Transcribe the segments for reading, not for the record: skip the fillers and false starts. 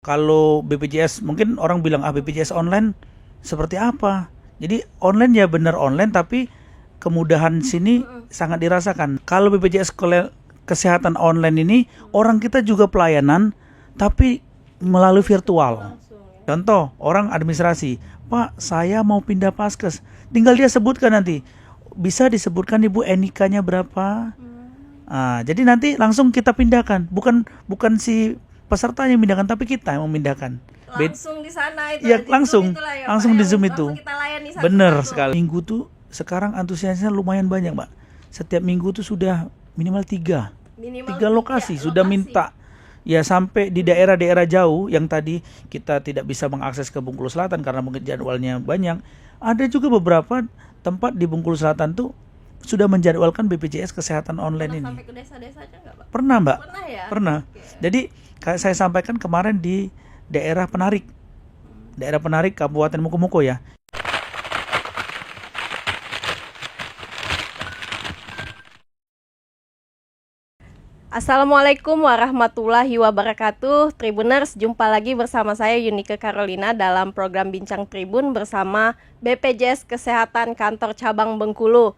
kalau BPJS mungkin orang bilang BPJS online seperti apa. Jadi online ya benar online, tapi kemudahan sini sangat dirasakan. Kalau BPJS kesehatan online ini orang kita juga pelayanan tapi melalui virtual. Contoh, orang administrasi, Pak, saya mau pindah paskes. Tinggal dia sebutkan nanti. Bisa disebutkan Ibu NIK-nya berapa. Jadi nanti langsung kita pindahkan. Bukan si peserta yang memindahkan, tapi kita yang memindahkan. Langsung di sana itu. Ya, di langsung. Zoom itulah ya, Langsung Pak, di ya. Zoom itu. Langsung kita layani Bener satu-satu. sekali. Minggu tuh sekarang antusiasnya lumayan banyak, Mbak. Setiap minggu tuh sudah minimal 3 Minimal 3 lokasi sudah minta. Ya, sampai di daerah-daerah jauh yang tadi kita tidak bisa mengakses ke Bengkulu Selatan karena mungkin jadwalnya banyak. Ada juga beberapa tempat di Bengkulu Selatan tuh sudah menjadwalkan BPJS kesehatan online ini. Sampai ke desa-desa aja nggak, Pak? Pernah, Mbak? Pernah ya? Pernah. Oke. Jadi kayak saya sampaikan kemarin di daerah Penarik. Daerah Penarik Kabupaten Mukomuko ya. Assalamualaikum warahmatullahi wabarakatuh. Tribuners, jumpa lagi bersama saya Yunike Carolina dalam program Bincang Tribun bersama BPJS Kesehatan Kantor Cabang Bengkulu.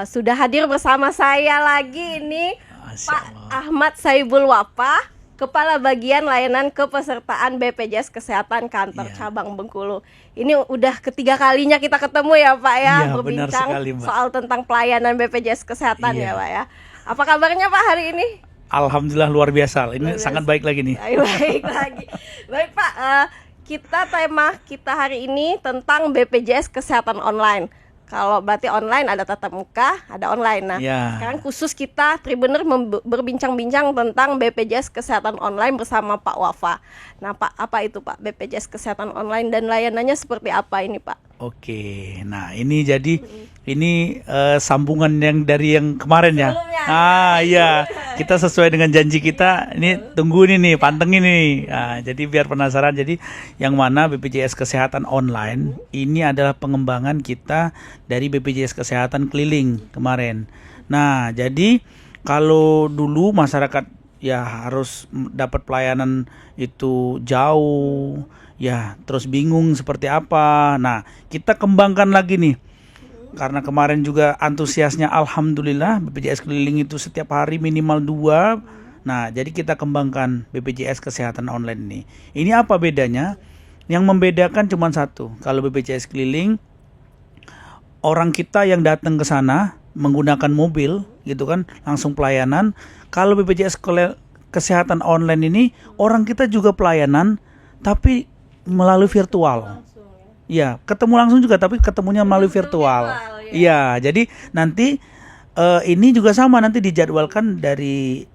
Sudah hadir bersama saya lagi ini Pak Ahmad Saibul Wafah, Kepala Bagian Layanan Kepesertaan BPJS Kesehatan Kantor Cabang Bengkulu. Ini udah ketiga kalinya kita ketemu ya Pak ya, berbincang soal tentang pelayanan BPJS Kesehatan ya Pak ya. Apa kabarnya Pak hari ini? Alhamdulillah luar biasa. Ini sangat baik lagi nih. Baik lagi. Baik Pak, tema kita hari ini tentang BPJS Kesehatan Online. Kalau berarti online ada tatap muka, ada online. Nah, sekarang khusus kita Tribuner berbincang-bincang tentang BPJS Kesehatan Online bersama Pak Wafah. Nah Pak, apa itu Pak BPJS Kesehatan Online dan layanannya seperti apa ini Pak? Oke, nah ini jadi ini sambungan yang dari yang kemarin ya. Iya, kita sesuai dengan janji kita. Ini tunggu nih, pantengin nih. Jadi biar penasaran. Jadi yang mana BPJS Kesehatan Online ini adalah pengembangan kita dari BPJS Kesehatan keliling kemarin. Nah, jadi kalau dulu masyarakat ya harus dapat pelayanan itu jauh. Ya, terus bingung seperti apa. Nah, kita kembangkan lagi nih. Karena kemarin juga antusiasnya alhamdulillah BPJS keliling itu setiap hari minimal 2. Nah, jadi kita kembangkan BPJS Kesehatan Online ini. Ini apa bedanya? Yang membedakan cuma satu. Kalau BPJS keliling, orang kita yang datang ke sana menggunakan mobil gitu kan, langsung pelayanan. Kalau BPJS Kesehatan Online ini, orang kita juga pelayanan tapi melalui virtual. Ya, ketemu langsung juga tapi ketemunya melalui virtual. Iya, jadi nanti ini juga sama, nanti dijadwalkan dari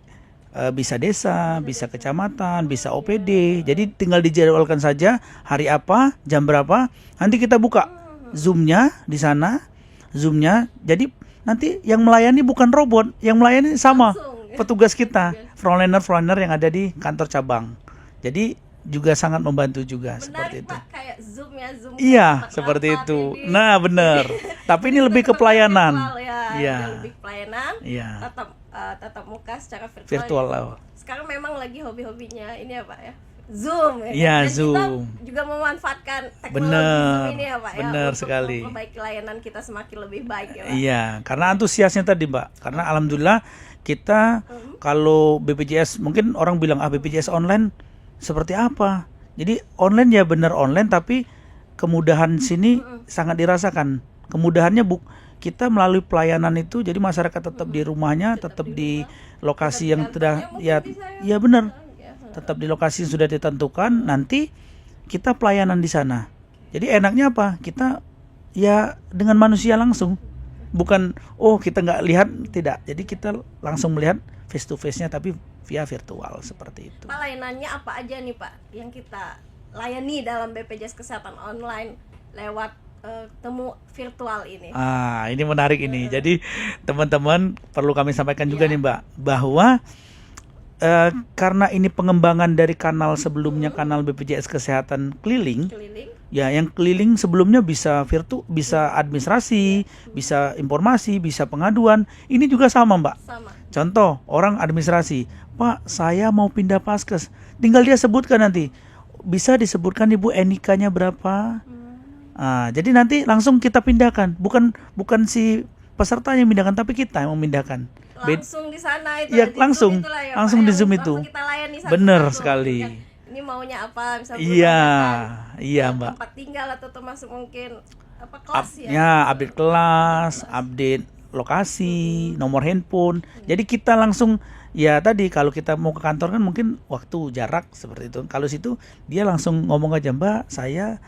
bisa desa, bisa kecamatan, bisa OPD. Jadi tinggal dijadwalkan saja hari apa, jam berapa. Nanti kita buka Zoom-nya di sana. Zoom-nya. Jadi nanti yang melayani bukan robot, yang melayani sama petugas kita, frontliner yang ada di kantor cabang. Jadi juga sangat membantu juga. Menarik, seperti itu. Pak, kayak Zoom ya, Zoom. Iya, seperti itu. Ini. Nah, benar. Tapi ini lebih ke pelayanan. Iya. Lebih pelayanan. Iya. Tatap muka secara virtual. Sekarang memang lagi hobi-hobinya ini ya, Pak ya. Zoom. Iya, Zoom. Kita juga memanfaatkan teknologi Zoom ini ya, Pak ya. Benar sekali. Untuk memperbaiki layanan kita semakin lebih baik ya, Pak. Iya, karena antusiasnya tadi, Mbak. Karena alhamdulillah kita kalau BPJS mungkin orang bilang BPJS online seperti apa? Jadi online ya benar online, tapi kemudahan sini sangat dirasakan. Kemudahannya kita melalui pelayanan itu, jadi masyarakat tetap di rumahnya, tetap di lokasi yang sudah ya benar. Tetap di lokasi yang sudah ditentukan, nanti kita pelayanan di sana. Jadi enaknya apa? Kita ya dengan manusia langsung. Bukan kita nggak lihat, tidak. Jadi kita langsung melihat face to face-nya tapi via virtual seperti itu. Pak, layanannya apa aja nih Pak yang kita layani dalam BPJS Kesehatan Online lewat temu virtual ini? Ini menarik ini. Jadi teman-teman perlu kami sampaikan juga nih Mbak, bahwa karena ini pengembangan dari kanal sebelumnya, kanal BPJS Kesehatan keliling. Ya, yang keliling sebelumnya bisa bisa administrasi, bisa informasi, bisa pengaduan. Ini juga sama, Mbak. Sama. Contoh, orang administrasi, Pak, saya mau pindah paskes. Tinggal dia sebutkan nanti. bisa disebutkan Ibu NIK-nya berapa. Jadi nanti langsung kita pindahkan, bukan si peserta yang memindahkan, tapi kita yang memindahkan. Langsung di sana itu. Iya, di langsung. Zoom itulah ya, Langsung Pak, di yang Zoom langsung itu. kita layani Bener satu-satu. sekali. Kan, ini maunya apa? Misalnya Iya, bertanya, iya Mbak. tempat tinggal atau termasuk mungkin kelas ya. Ya, update kelas, update lokasi, nomor handphone. Jadi kita langsung, ya tadi kalau kita mau ke kantor kan mungkin waktu jarak seperti itu. Kalau situ dia langsung ngomong aja, Mbak, saya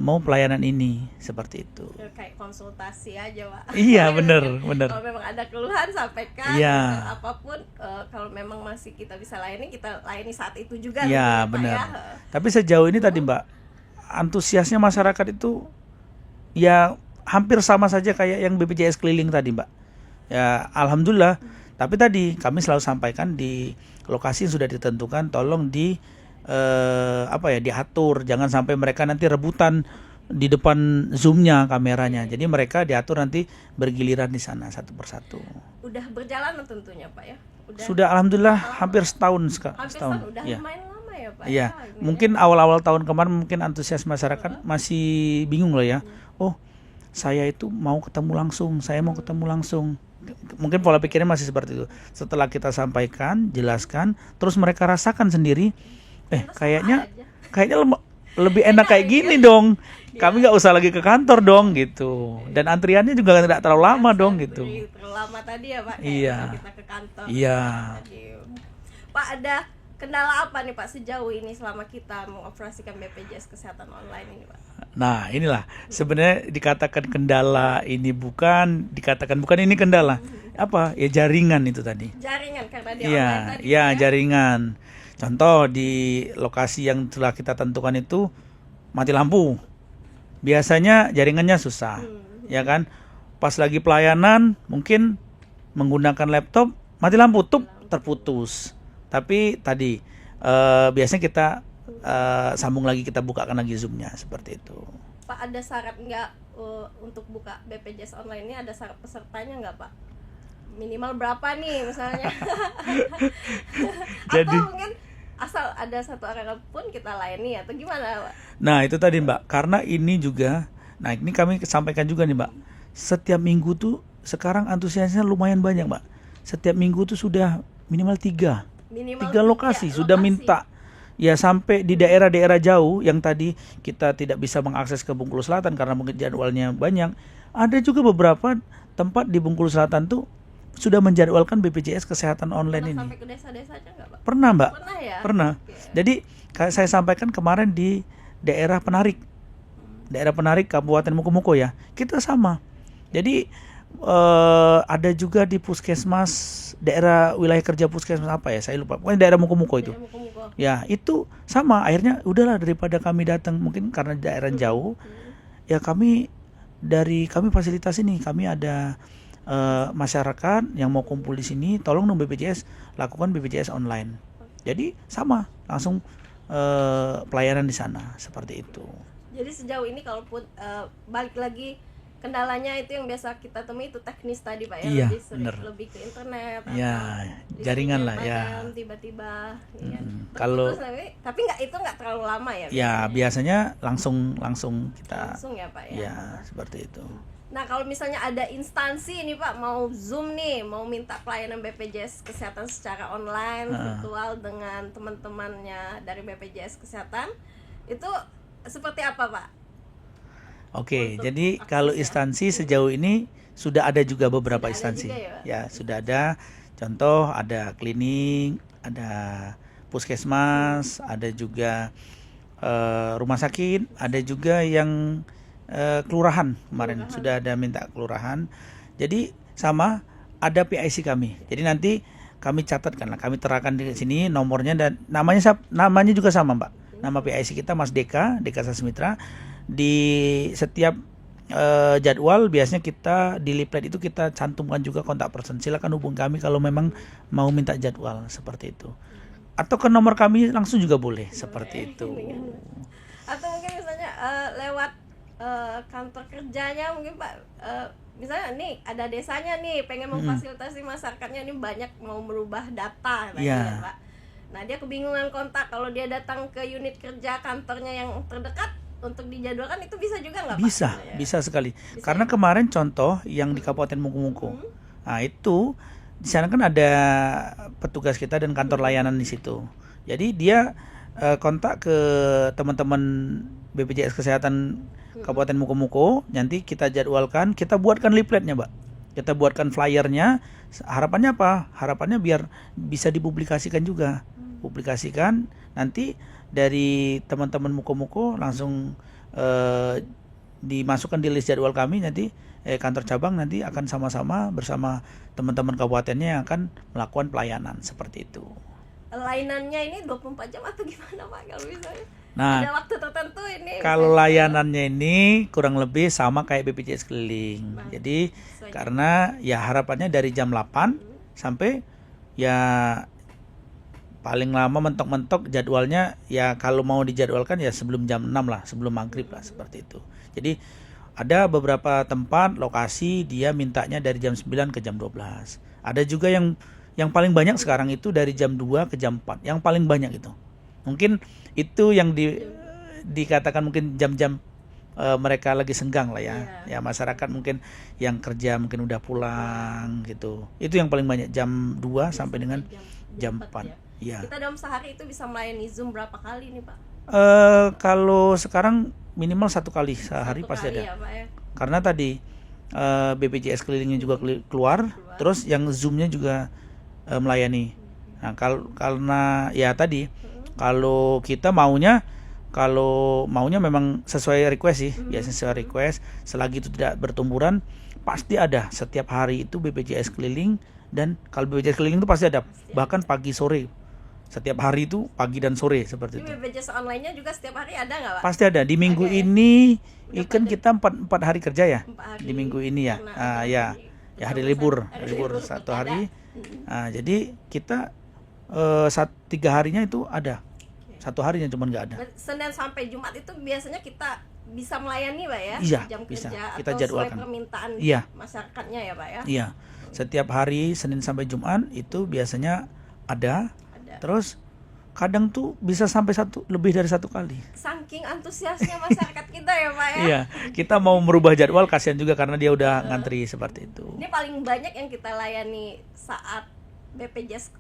mau pelayanan ini, seperti itu. Ya, kayak konsultasi aja, Pak. Iya, bener. Kalau memang ada keluhan sampaikan. Iya. Gitu, apapun kalau memang masih kita bisa layani, kita layani saat itu juga. Iya, gitu, Pak, benar. ya. Tapi sejauh ini tadi Mbak, antusiasnya masyarakat itu ya hampir sama saja kayak yang BPJS keliling tadi Mbak. Ya, alhamdulillah. Tapi tadi kami selalu sampaikan di lokasi yang sudah ditentukan, tolong diatur, jangan sampai mereka nanti rebutan di depan zoomnya kameranya. Jadi mereka diatur nanti bergiliran di sana satu persatu. Udah berjalan tentunya Pak ya. Sudah alhamdulillah hampir setahun Hampir setahun. udah Ya. lumayan lama ya Pak. Iya, ini mungkin awal-awal tahun kemarin mungkin antusias masyarakat masih bingung loh ya. Oh, saya itu mau ketemu langsung, saya mau ketemu langsung. Mungkin pola pikirnya masih seperti itu. Setelah kita sampaikan, jelaskan, terus mereka rasakan sendiri, kayaknya lebih enak kayak gini dong. Kami nggak usah lagi ke kantor dong gitu. Dan antriannya juga tidak terlalu lama dong gitu. Terlalu lama tadi ya Pak. Iya. Kalau kita ke kantor. Iya. Tadi. Pak, ada kendala apa nih Pak sejauh ini selama kita mengoperasikan BPJS Kesehatan Online ini Pak? Nah, inilah sebenarnya dikatakan kendala ini dikatakan bukan ini kendala. Apa? Ya jaringan itu tadi. Jaringan karena di Iya, online tadi. iya jaringan. Contoh di lokasi yang telah kita tentukan itu mati lampu. Biasanya jaringannya susah. Ya kan? Pas lagi pelayanan mungkin menggunakan laptop mati lampu terputus. Tapi tadi biasanya kita sambung lagi, kita bukakan lagi zoomnya seperti itu. Pak, ada syarat nggak untuk buka BPJS online ini, ada syarat pesertanya nggak Pak? Minimal berapa nih misalnya? Jadi, atau mungkin asal ada satu area pun kita layani atau gimana Pak? nah itu tadi Mbak, karena ini juga, nah ini kami sampaikan juga nih Mbak, setiap minggu tuh sekarang antusiasnya lumayan banyak Mbak. Setiap minggu tuh sudah minimal 3 lokasi sudah minta. Ya sampai di daerah-daerah jauh yang tadi kita tidak bisa mengakses ke Bengkulu Selatan karena mungkin jadwalnya banyak. Ada juga beberapa tempat di Bengkulu Selatan tuh sudah menjadwalkan BPJS Kesehatan Online ini. Sampai ke desa-desanya nggak Pak? Pernah Mbak? Pernah ya? Pernah. Jadi saya sampaikan kemarin di daerah Penarik. Daerah Penarik Kabupaten Mukomuko ya. Kita sama. Jadi ada juga di puskesmas, daerah wilayah kerja puskesmas apa ya, saya lupa. Pokoknya daerah Mukomuko itu. Ya itu sama. Akhirnya udahlah, daripada kami datang mungkin karena daerah jauh, ya kami fasilitas ini, kami ada masyarakat yang mau kumpul di sini, tolong dong BPJS lakukan BPJS online. Jadi sama, langsung pelayanan di sana seperti itu. Jadi sejauh ini kalaupun balik lagi kendalanya itu yang biasa kita temui itu teknis tadi Pak ya, Iya, lebih ke internet ya, atau jaringan lah ya. Tiba-tiba ya. Kalau tapi nggak terlalu lama ya. Ya biasanya langsung kita Langsung ya Pak ya. ya seperti itu. Nah, kalau misalnya ada instansi ini Pak mau Zoom nih, mau minta pelayanan BPJS Kesehatan secara online, virtual dengan teman-temannya dari BPJS Kesehatan, itu seperti apa Pak? Oke, jadi kalau instansi sejauh ini sudah ada juga beberapa instansi. Ya, sudah ada. Contoh ada klinik, ada puskesmas, ada juga rumah sakit, ada juga yang kelurahan kemarin sudah ada minta kelurahan. Jadi sama ada PIC kami. Jadi nanti kami catatkan lah, kami terangkan di sini nomornya dan namanya juga sama Mbak. Nama PIC kita Mas Deka Sasmitra. Di setiap jadwal biasanya kita di leaflet itu kita cantumkan juga kontak person. Silakan hubungi kami kalau memang mau minta jadwal seperti itu. Atau ke nomor kami langsung juga boleh seperti itu. Atau mungkin misalnya lewat kantor kerjanya mungkin Pak, misalnya nih ada desanya nih pengen memfasilitasi masyarakatnya nih banyak mau merubah data tadi ya Pak. Nah, dia kebingungan kontak. Kalau dia datang ke unit kerja kantornya yang terdekat untuk dijadwalkan, itu bisa juga nggak, Pak? Bisa, bisa sekali. Karena kemarin contoh yang di Kabupaten Mukomuko, nah itu di sana kan ada petugas kita dan kantor layanan di situ. Jadi dia kontak ke teman-teman BPJS Kesehatan Kabupaten Mukomuko, nanti kita jadwalkan, kita buatkan leafletnya, Mbak. Kita buatkan flyernya. Harapannya apa? Harapannya biar bisa dipublikasikan juga. Publikasikan, nanti dari teman-teman Mukomuko langsung dimasukkan di list jadwal kami, nanti kantor cabang nanti akan sama-sama bersama teman-teman kabupatennya yang akan melakukan pelayanan seperti itu. Layanannya ini 24 jam atau gimana, Pak, kalau misalnya? Nah, Ada waktu tertentu ini. kalau layanannya ini kurang lebih sama kayak BPJS keliling. Jadi karena ya harapannya dari jam 8 sampai ya paling lama mentok-mentok jadwalnya ya kalau mau dijadwalkan ya sebelum jam 6 lah, sebelum maghrib lah, seperti itu. Jadi ada beberapa tempat lokasi dia mintanya dari jam 9 ke jam 12. Ada juga yang paling banyak sekarang itu dari jam 2 ke jam 4. Yang paling banyak itu. Mungkin itu yang dikatakan mungkin jam-jam mereka lagi senggang lah ya. Ya masyarakat mungkin yang kerja mungkin udah pulang gitu. Itu yang paling banyak jam 2 sampai dengan jam 4. Ya. Kita dalam sehari itu bisa melayani Zoom berapa kali nih, Pak? Kalau sekarang minimal 1 kali sehari pasti ada. Ya, Pak, ya? Karena tadi BPJS kelilingnya juga keluar, terus yang Zoom-nya juga melayani. Nah, karena ya tadi kalau kita maunya memang sesuai request sih, biasanya sesuai request. Selagi itu tidak bertumburan, pasti ada setiap hari itu BPJS keliling, dan kalau BPJS keliling itu pasti ada, bahkan pagi sore. Setiap hari itu pagi dan sore seperti itu. BPJS online-nya juga setiap hari ada nggak, Pak? Pasti ada. Di minggu ini kan kita 4 hari kerja ya. 4 hari. Di minggu ini ya. Ya hari libur 1 hari. Jadi kita 3 harinya itu ada. 1 harinya cuma nggak ada. Senin sampai Jumat itu biasanya kita bisa melayani, Pak, ya? Iya, jam bisa. kerja Kita atau jadwalkan. sesuai permintaan masyarakatnya ya, Pak, ya? Iya. Setiap hari Senin sampai Jumat itu biasanya ada. Terus kadang tuh bisa sampai lebih dari 1 kali. Saking antusiasnya masyarakat kita ya, Pak, ya? Iya, kita mau merubah jadwal, kasihan juga karena dia udah ngantri seperti itu. Ini paling banyak yang kita layani saat BPJS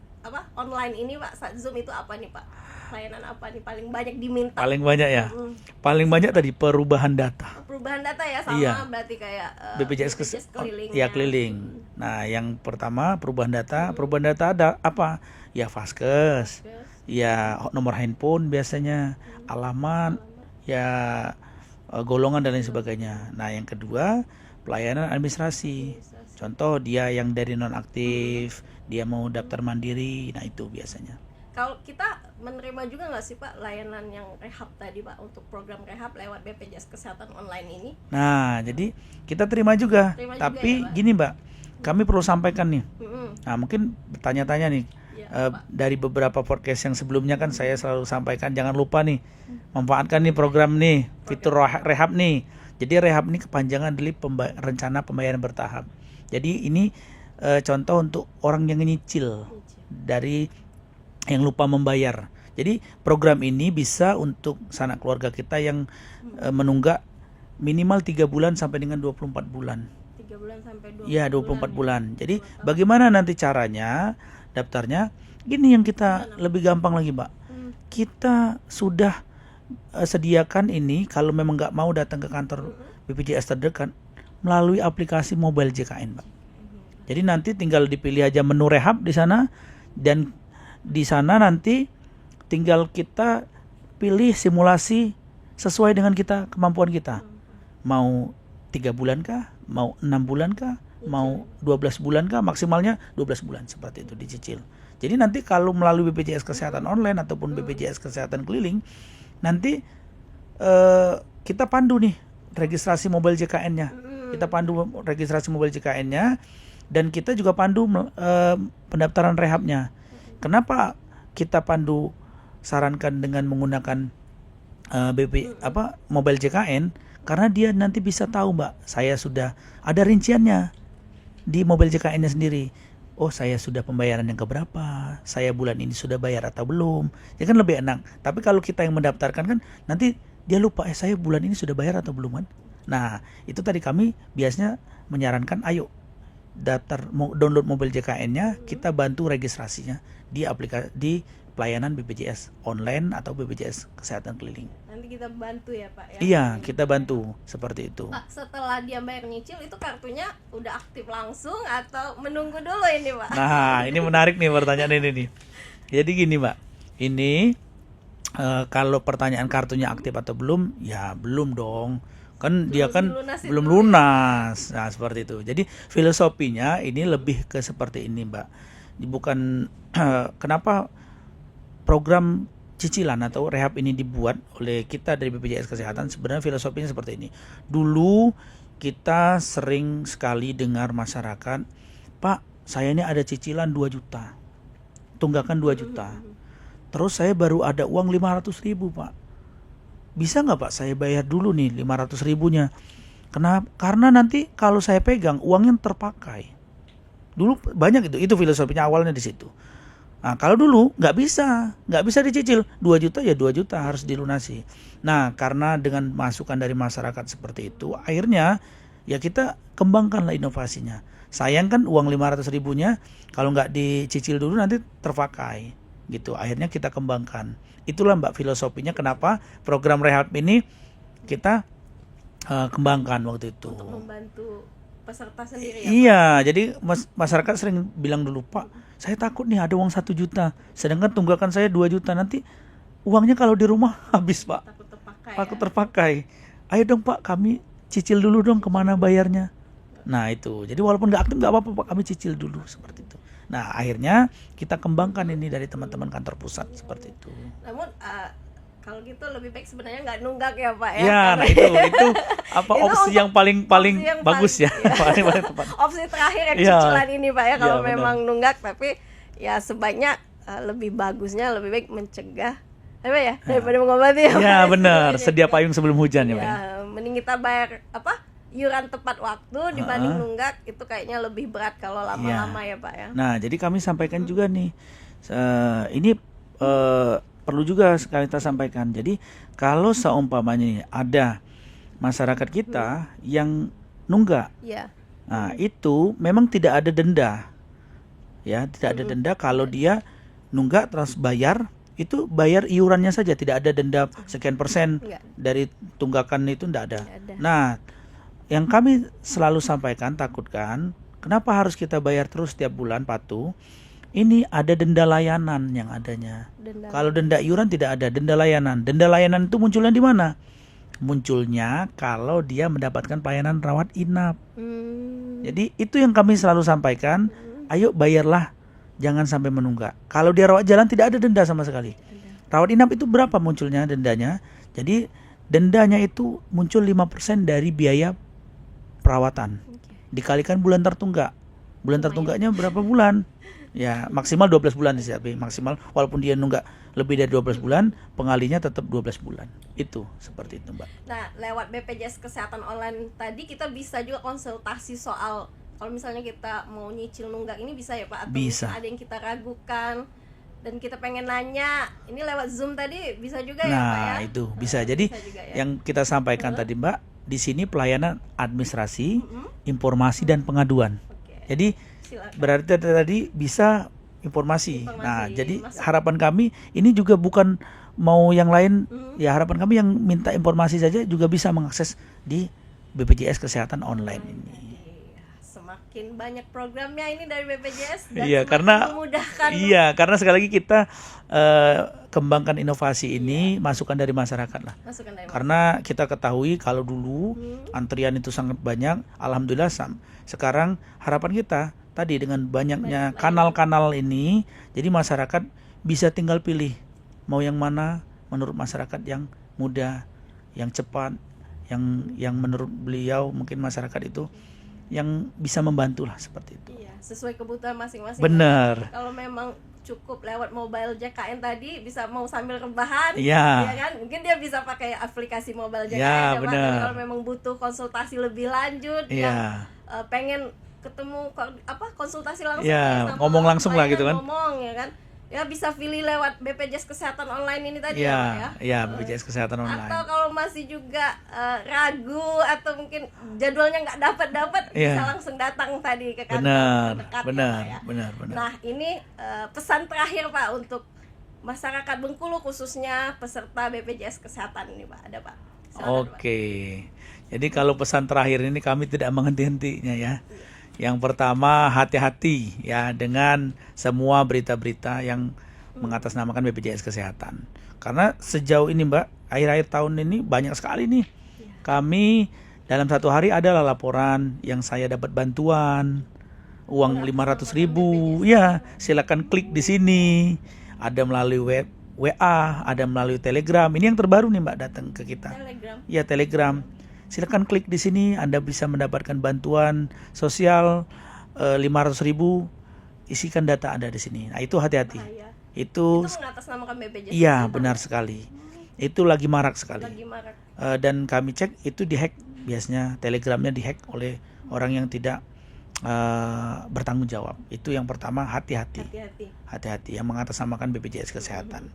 online ini, Pak, saat Zoom itu apa nih, Pak? Layanan apa nih paling banyak diminta? Paling banyak ya. Paling banyak tadi perubahan data. Perubahan data ya, sama Iya. berarti kayak BPJS keliling. ya keliling. Nah, yang pertama perubahan data. Perubahan data ada apa? Ya Vaskes. Ya nomor handphone biasanya, alamat, ya golongan dan lain sebagainya. Nah, yang kedua pelayanan administrasi. Contoh dia yang dari nonaktif, dia mau daftar mandiri, nah itu biasanya. Kalau kita menerima juga nggak sih, Pak, layanan yang rehab tadi, Pak, untuk program rehab lewat BPJS Kesehatan online ini? Nah, jadi kita terima juga. Tapi juga ya, Pak? gini, Mbak, kami perlu sampaikan nih. Nah, mungkin bertanya-tanya nih. Dari beberapa podcast yang sebelumnya kan saya selalu sampaikan, jangan lupa nih manfaatkan nih program nih, fitur rehab nih. Jadi rehab ini kepanjangan dari rencana pembayaran bertahap. Jadi ini contoh untuk orang yang nyicil, dari yang lupa membayar. Jadi program ini bisa untuk sanak keluarga kita yang menunggak minimal 3 bulan sampai dengan 24 bulan. 3 bulan sampai 24 ya, 24 bulan. Jadi bagaimana nanti caranya daftarnya? Gini yang kita lebih gampang lagi, Mbak. Kita sudah sediakan ini, kalau memang nggak mau datang ke kantor BPJS terdekat, melalui aplikasi mobile JKN, Mbak. Jadi nanti tinggal dipilih aja menu rehab di sana, dan di sana nanti tinggal kita pilih simulasi sesuai dengan kita, kemampuan kita. Mau 3 bulan kah? Mau 6 bulan kah? Mau 12 bulan kah? Maksimalnya 12 bulan, seperti itu dicicil. Jadi nanti kalau melalui BPJS Kesehatan online ataupun BPJS Kesehatan keliling, nanti kita pandu nih registrasi mobile JKN-nya. Kita pandu registrasi mobile JKN-nya, dan kita juga pandu pendaftaran rehabnya. Kenapa kita pandu sarankan dengan menggunakan mobile JKN? Karena dia nanti bisa tahu, Mbak, saya sudah ada rinciannya di mobile JKN-nya sendiri. oh saya sudah pembayaran yang keberapa, saya bulan ini sudah bayar atau belum, ya kan lebih enak. Tapi kalau kita yang mendaftarkan kan nanti dia lupa, saya bulan ini sudah bayar atau belum kan. Nah itu tadi kami biasanya menyarankan, ayo download mobil JKN-nya, kita bantu registrasinya di aplikasi di pelayanan BPJS online atau BPJS Kesehatan Keliling. Nanti kita bantu ya Pak ya. Iya, kita bantu seperti itu. Pak, setelah dia bayar nyicil itu kartunya udah aktif langsung atau menunggu dulu ini Pak? Nah, ini menarik nih pertanyaan ini nih. Jadi gini Mbak, ini kalau pertanyaan kartunya aktif atau belum, ya belum dong. Kan dia kan belum lunas. Nah, seperti itu. Jadi filosofinya ini lebih ke seperti ini, Mbak. Bukan kenapa program cicilan atau rehab ini dibuat oleh kita dari BPJS Kesehatan, sebenarnya filosofinya seperti ini. Dulu kita sering sekali dengar masyarakat, "Pak, saya ini ada cicilan 2 juta. Tunggakan 2 juta. Terus saya baru ada uang 500 ribu, Pak. Bisa nggak Pak saya bayar dulu nih 500 ribunya? Kenapa? Karena nanti kalau saya pegang uangnya terpakai." Dulu banyak itu filosofinya awalnya di situ. Nah, kalau dulu nggak bisa dicicil, 2 juta ya 2 juta harus dilunasi. Nah, karena dengan masukan dari masyarakat seperti itu, akhirnya ya kita kembangkanlah inovasinya. Sayang kan uang 500 ribunya kalau nggak dicicil dulu nanti terpakai gitu. Akhirnya kita kembangkan. Itulah Mbak filosofinya kenapa program rehab ini kita kembangkan waktu itu. Untuk membantu peserta sendiri ya? Iya, jadi masyarakat sering bilang dulu, "Pak, saya takut nih ada uang 1 juta, sedangkan tunggakan saya 2 juta, nanti uangnya kalau di rumah habis Pak. Takut terpakai. Ayo dong Pak, kami cicil dulu dong, kemana bayarnya." Nah itu, jadi walaupun nggak aktif nggak apa-apa Pak, kami cicil dulu seperti itu. Nah akhirnya kita kembangkan ini dari teman-teman kantor pusat seperti itu. Namun kalau gitu lebih baik sebenarnya nggak nunggak ya Pak ya. Ya, nah itu apa Itu opsi yang paling yang bagus ya, iya. paling tepat. Opsi terakhir yang Iya. cicilan ini Pak ya, kalau Iya, benar. memang nunggak, tapi ya sebaiknya lebih bagusnya lebih baik mencegah apa ya daripada mengobati ya. Ya Pak. benar, Sebenarnya sedia gitu. payung sebelum hujan ya Pak. Ya, mending kita bayar iuran tepat waktu dibanding nunggak, itu kayaknya lebih berat kalau lama-lama ya Pak ya. Nah, jadi kami sampaikan juga nih, ini perlu juga kita sampaikan. Jadi kalau seumpamanya nih, ada masyarakat kita yang nunggak, Iya. nah itu memang tidak ada denda, ya tidak ada denda kalau dia nunggak terus bayar. Itu bayar iurannya saja, tidak ada denda sekian persen Enggak. dari tunggakan itu, tidak ada. Nggak ada. Nah, yang kami selalu sampaikan, takutkan, kenapa harus kita bayar terus setiap bulan patuh? Ini ada denda layanan yang adanya. Denda. Kalau denda iuran tidak ada, denda layanan. Denda layanan itu munculnya di mana? Munculnya kalau dia mendapatkan pelayanan rawat inap. Jadi itu yang kami selalu sampaikan, ayo bayarlah, jangan sampai menunggak. Kalau dia rawat jalan tidak ada denda sama sekali. Rawat inap itu berapa munculnya dendanya? Jadi dendanya itu muncul 5% dari biaya perawatan. Dikalikan bulan tertunggak. Bulan tertunggaknya berapa bulan? Ya maksimal 12 bulan sih, tapi maksimal walaupun dia nunggak lebih dari 12 bulan, pengalinya tetap 12 bulan. Itu seperti itu, Mbak. Nah, lewat BPJS Kesehatan Online tadi kita bisa juga konsultasi soal kalau misalnya kita mau nyicil nunggak ini bisa ya Pak? Atau Bisa. ada yang kita ragukan dan kita pengen nanya, ini lewat Zoom tadi bisa juga ya Pak ya? Nah, itu bisa. Jadi bisa juga ya. yang kita sampaikan tadi, Mbak, di sini pelayanan administrasi, informasi dan pengaduan. Oke. Jadi Silakan. berarti tadi bisa informasi. Informasi Nah, jadi masuk. harapan kami ini juga bukan mau yang lain, ya harapan kami yang minta informasi saja juga bisa mengakses di BPJS Kesehatan Online ini. Iya, semakin banyak programnya ini dari BPJS dan Iya, semakin karena memudahkan. iya, karena sekali lagi kita kembangkan inovasi ini, masukan dari masyarakat lah. Masukan dari Karena kita ketahui kalau dulu antrian itu sangat banyak, alhamdulillah sekarang harapan kita tadi dengan banyaknya kanal-kanal ini, jadi masyarakat bisa tinggal pilih mau yang mana menurut masyarakat, yang mudah, yang cepat, yang menurut beliau mungkin masyarakat itu yang bisa membantu lah seperti itu. Iya, sesuai kebutuhan masing-masing. Benar. Kalau memang cukup lewat mobile JKN tadi bisa mau sambil rebahan, Iya. ya kan? Mungkin dia bisa pakai aplikasi mobile JKN Ya, ya, Pak. benar. Kalau memang butuh konsultasi lebih lanjut, Iya. yang pengen ketemu konsultasi langsung Ya, sama ngomong langsung lah pelayanan gitu kan. ngomong ya kan. Ya bisa pilih lewat BPJS Kesehatan online ini tadi ya, Pak, ya. Ya, BPJS Kesehatan Atau online. kalau masih juga ragu atau mungkin jadwalnya nggak dapat Iya. bisa langsung datang tadi ke kantor Benar, terdekat ya, benar, Pak, ya. benar, benar. Nah ini pesan terakhir Pak untuk masyarakat Bengkulu khususnya peserta BPJS Kesehatan ini Pak, ada Pak? Silakan, Pak. Oke. Jadi kalau pesan terakhir ini kami tidak menghenti-hentinya ya. Yang pertama, hati-hati ya dengan semua berita-berita yang mengatasnamakan BPJS Kesehatan. Karena sejauh ini Mbak, akhir-akhir tahun ini banyak sekali nih. Kami dalam satu hari adalah laporan yang saya dapat bantuan uang 500.000. Ya, silakan klik di sini. Ada melalui web WA, ada melalui Telegram. Ini yang terbaru nih Mbak datang ke kita. Telegram. Ya, Telegram. Silakan klik di sini, Anda bisa mendapatkan bantuan sosial 500.000. Isikan data Anda di sini. Nah, itu hati-hati. Iya. Itu mengatasnamakan BPJS. iya, benar sekali. Itu lagi marak sekali. Lagi marak. Dan kami cek itu dihack, biasanya Telegramnya dihack oleh orang yang tidak bertanggung jawab. Itu yang pertama, hati-hati. Hati-hati. Hati-hati yang mengatasnamakan BPJS Kesehatan.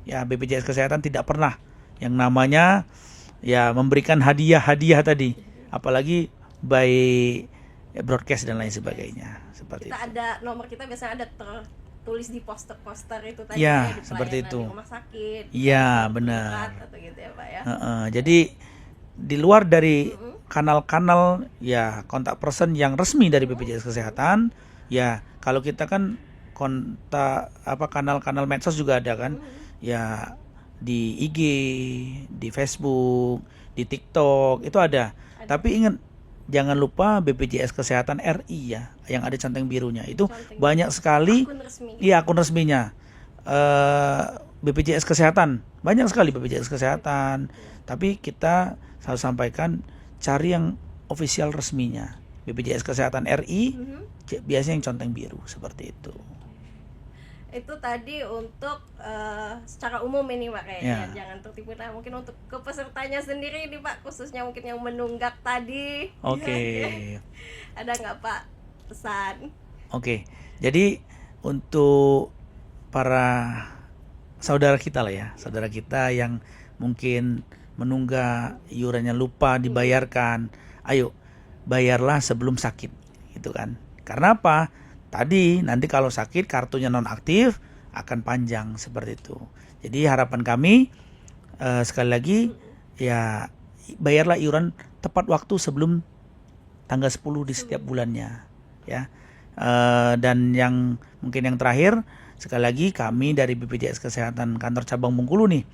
Ya, BPJS Kesehatan tidak pernah yang namanya ya memberikan hadiah-hadiah tadi, apalagi by broadcast dan lain sebagainya. Seperti Kita itu. ada nomor kita biasanya ada tertulis di poster-poster itu tadi Ya, di seperti pelayanan itu. di rumah sakit. Iya, di benar. tempat atau gitu ya Pak ya. Jadi di luar dari kanal-kanal ya kontak person yang resmi dari BPJS Kesehatan, ya kalau kita kan kontak kanal-kanal medsos juga ada kan, ya di IG, di Facebook, di TikTok itu ada. Tapi ingat jangan lupa BPJS Kesehatan RI ya, yang ada centang birunya itu Centang banyak sekali. Akun resmi. Iya, akun resminya. BPJS Kesehatan, banyak sekali BPJS Kesehatan. Tapi kita selalu sampaikan cari yang official resminya. BPJS Kesehatan RI biasanya yang centang biru seperti itu. Itu tadi untuk secara umum ini Pak kayaknya, Ya. jangan tertipu. Nah mungkin untuk ke pesertanya sendiri nih Pak, khususnya mungkin yang menunggak tadi. Oke. Ada nggak Pak pesan? Oke. Jadi untuk para saudara kita lah ya, saudara kita yang mungkin menunggak iurannya lupa dibayarkan, ayo bayarlah sebelum sakit, gitu kan? Karena apa? Tadi nanti kalau sakit kartunya nonaktif akan panjang seperti itu. Jadi harapan kami sekali lagi ya bayarlah iuran tepat waktu sebelum tanggal 10 di setiap bulannya ya. Dan yang mungkin yang terakhir sekali lagi kami dari BPJS Kesehatan kantor cabang Bengkulu nih.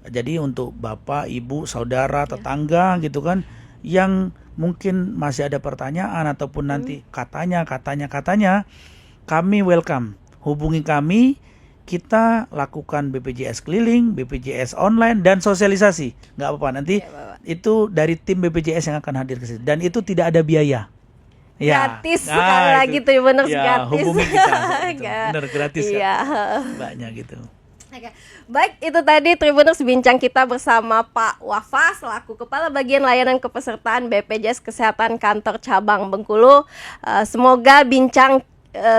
Jadi untuk Bapak, Ibu, saudara, tetangga gitu kan yang mungkin masih ada pertanyaan ataupun nanti katanya kami welcome. Hubungi kami, kita lakukan BPJS keliling, BPJS online dan sosialisasi. Nggak apa-apa nanti Ya, Bapak. itu dari tim BPJS yang akan hadir ke situ dan itu tidak ada biaya. Gratis sekali lagi tuh, bener gratis. Hubungi kita. Gitu. Nggak. Bener gratis Iya. kan. Mbaknya gitu. Oke. Baik, itu tadi Tribuners bincang kita bersama Pak Wafa selaku Kepala Bagian Layanan Kepesertaan BPJS Kesehatan Kantor Cabang Bengkulu. Semoga bincang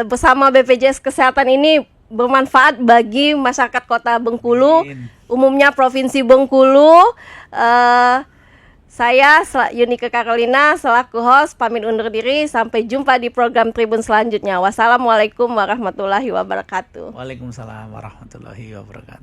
bersama BPJS Kesehatan ini bermanfaat bagi masyarakat Kota Bengkulu, Amin. umumnya Provinsi Bengkulu. Saya Yunike Carolina selaku host pamit undur diri. Sampai jumpa di program Tribun selanjutnya. Wassalamualaikum warahmatullahi wabarakatuh. Waalaikumsalam warahmatullahi wabarakatuh.